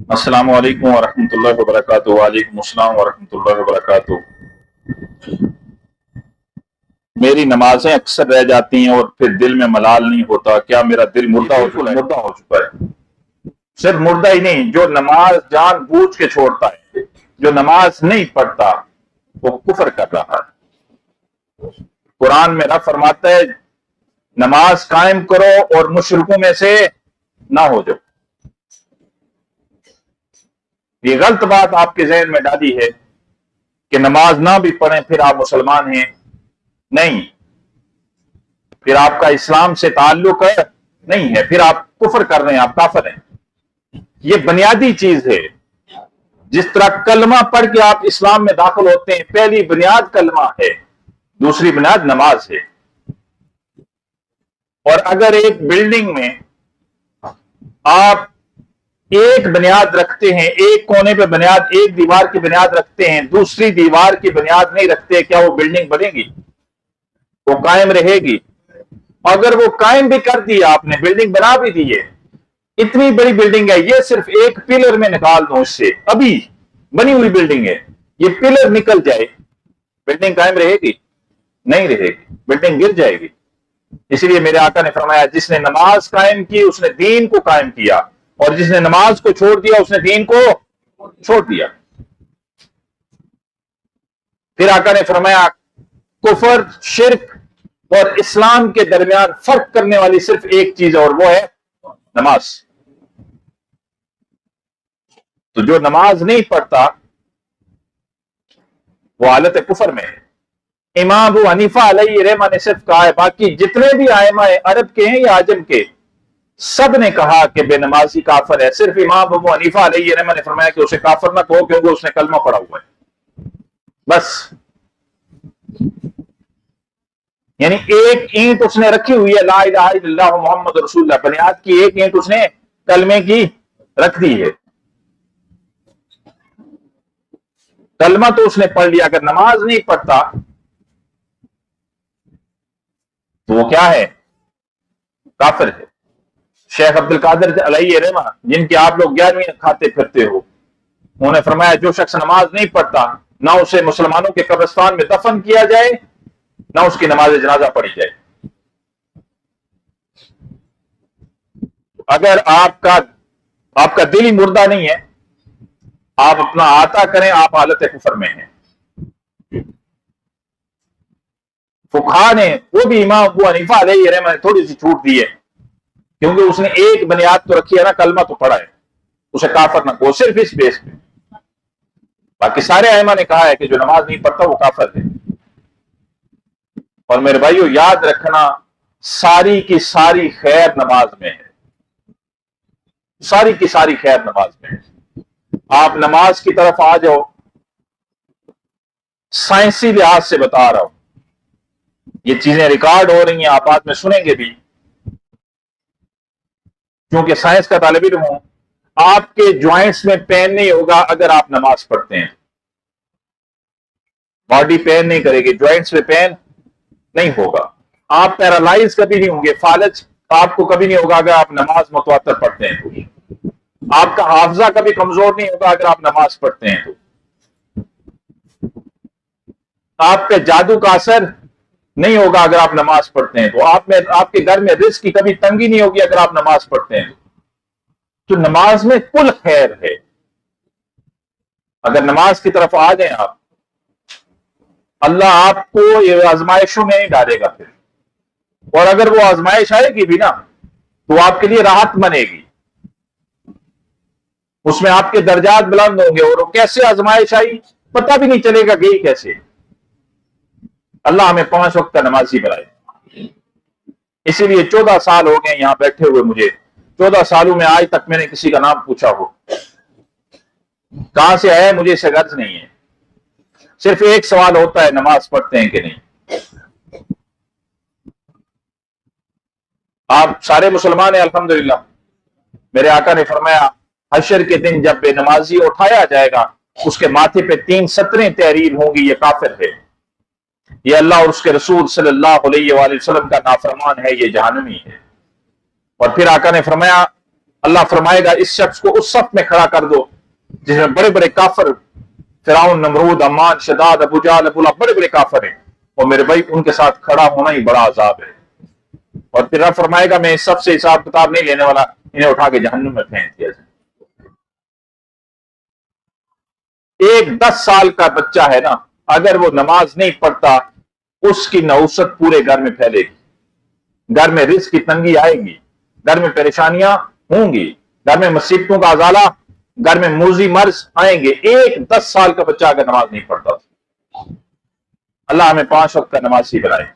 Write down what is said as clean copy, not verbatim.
अस्सलामु अलैकुम वरहमतुल्लाहि वबरकातुहू। वालेकुम अस्सलाम वरहमतुल्लाहि वबरकातुहू। मेरी नमाजें अक्सर रह जाती हैं और फिर दिल में मलाल नहीं होता, क्या मेरा दिल मुर्दा हो चुका है? सिर्फ मुर्दा ही नहीं, जो नमाज जानबूझ के छोड़ता है, जो नमाज नहीं पढ़ता, वो कुफर कर रहा है। कुरान में रब फरमाता है नमाज कायम करो और मुशरिकों में से ना हो जाओ। ये गलत बात आपके जहन में डाली है कि नमाज ना भी पढ़ें फिर आप मुसलमान हैं। नहीं, फिर आपका इस्लाम से ताल्लुक नहीं है, फिर आप कुफर कर रहे हैं, आप काफिर हैं। ये बुनियादी चीज है। जिस तरह कलमा पढ़ के आप इस्लाम में दाखिल होते हैं, पहली बुनियाद कलमा है, दूसरी बुनियाद नमाज है। और अगर एक बिल्डिंग में आप एक बुनियाद रखते हैं, एक कोने पे बुनियाद, एक दीवार की बुनियाद रखते हैं, दूसरी दीवार की बुनियाद नहीं रखते, क्या वो बिल्डिंग बनेगी? वो कायम रहेगी? अगर वो कायम भी कर दिया, आपने बिल्डिंग बना भी दी है, इतनी बड़ी बिल्डिंग है, ये सिर्फ एक पिलर में निकाल दो, इससे अभी बनी हुई बिल्डिंग है, ये पिलर निकल जाए, बिल्डिंग कायम रहेगी? नहीं रहेगी, बिल्डिंग गिर जाएगी। इसलिए मेरे आका ने फरमाया जिसने नमाज कायम की उसने दीन को कायम किया, और जिसने नमाज को छोड़ दिया उसने दीन को छोड़ दिया। फिर आका ने फरमाया कुफर, शिर्क और इस्लाम के दरमियान फर्क करने वाली सिर्फ एक चीज है, और वो है नमाज। तो जो नमाज नहीं पढ़ता वो हालत कुफर में है। इमाम अबू हनीफा अलैहि रहमा ने सिर्फ कहा है, बाकी जितने भी आइमा अरब के हैं या आजम के, सब ने कहा कि बेनमाजी काफिर है। सिर्फ इमाम अबू हनीफा अलैहि रहमा ने फरमाया कि उसे काफिर ना कहो क्योंकि उसने कलमा पढ़ा हुआ है। बस, यानी एक ईंट उसने रखी हुई है, ला इलाहा इल्लल्लाह मुहम्मद रसूलुल्लाह, बुनियाद की एक ईंट उसने कलमे की रख दी है। कलमा तो उसने पढ़ लिया, अगर नमाज नहीं पढ़ता तो वो क्या है? काफिर है। शेख अब्दुल कादिर अलैहि रहमा, जिनके आप लोग 11वीं खाते फिरते हो, उन्होंने फरमाया जो शख्स नमाज नहीं पढ़ता, ना उसे मुसलमानों के कब्रिस्तान में दफन किया जाए, ना उसकी नमाज जनाजा पढ़ी जाए। अगर आपका दिल ही मुर्दा नहीं है, आप अपना आता करें, आप हालत कुफर में हैं। फुकहा ने, वो भी इमाम अबू हनीफा अलैहि रहमा ने थोड़ी सी छूट दी है, क्योंकि उसने एक बुनियाद तो रखी है ना, कलमा तो पढ़ा है, उसे काफिर ना कहो, सिर्फ इस बेस पे। बाकी सारे आइमा ने कहा है कि जो नमाज नहीं पढ़ता वो काफिर है। और मेरे भाइयों याद रखना, सारी की सारी खैर नमाज में है, सारी की सारी खैर नमाज में है। आप नमाज की तरफ आ जाओ, साइंसी लिहाज से बता रहा हूं, ये चीजें रिकॉर्ड हो रही हैं, आप बाद में सुनेंगे भी, क्योंकि साइंस का तालिब इल्म हूं। आपके ज्वाइंट्स में पेन नहीं होगा अगर आप नमाज पढ़ते हैं, बॉडी पेन नहीं करेगी, ज्वाइंट्स में पेन नहीं होगा। आप पैरालाइज कभी नहीं होंगे, फालज आपको कभी नहीं होगा अगर आप नमाज मुतवातर पढ़ते हैं तो। आपका हाफजा कभी कमजोर नहीं होगा अगर आप नमाज पढ़ते हैं तो। आप पे जादू का असर नहीं होगा अगर आप नमाज पढ़ते हैं तो। आपके घर में रिस्क की कभी तंगी नहीं होगी अगर आप नमाज पढ़ते हैं तो। नमाज में कुल खैर है। अगर नमाज की तरफ आ जाए आप, अल्लाह आपको ये आजमाइशों में नहीं डालेगा फिर, और अगर वो आजमाइश आएगी भी ना तो आपके लिए राहत बनेगी, उसमें आपके दर्जात बुलंद होंगे, और कैसे आजमाइश आई पता भी नहीं चलेगा गई कैसे। अल्लाह हमें 5 वक्त का नमाजी बनाए। इसीलिए 14 साल हो गए यहां बैठे हुए मुझे, 14 सालों में आज तक मैंने किसी का नाम पूछा हो, कहां से आया मुझे इससे गर्ज नहीं है। सिर्फ एक सवाल होता है, नमाज पढ़ते हैं कि नहीं। आप सारे मुसलमान हैं अल्हम्दुलिल्लाह। मेरे आका ने फरमाया हशर के दिन जब बेनमाजी उठाया जाएगा, उसके माथे पे 3 सतरें तहरीर होंगी, ये काफिर है, ये अल्लाह और उसके रसूल सल्लल्लाहु अलैहि वसल्लम का नाफरमान है, ये जहन्नमी है। और फिर आका ने फरमाया अल्लाह फरमाएगा इस शख्स को उस सफ में खड़ा कर दो जिसमें बड़े बड़े काफर, फिरौन, नमरूद, अम्मान, शदाद, अबू जहल, अबू लहब, बड़े बड़े काफर हैं, और मेरे भाई उनके साथ खड़ा होना ही बड़ा अजाब है। और फिर रब फरमाएगा मैं इस सब से हिसाब किताब नहीं लेने वाला, इन्हें उठा के जहन्नुम में फेंक दिया जाए। एक 10 साल का बच्चा है ना, अगर वो नमाज नहीं पढ़ता, उसकी नौसत पूरे घर में फैलेगी, घर में रिस्क की तंगी आएगी, घर में परेशानियां होंगी, घर में मुसीबतों का अजाला, घर में मूजी मर्ज आएंगे। एक 10 साल का बच्चा अगर नमाज नहीं पढ़ता, अल्लाह हमें 5 वक्त का नमाजी बनाए।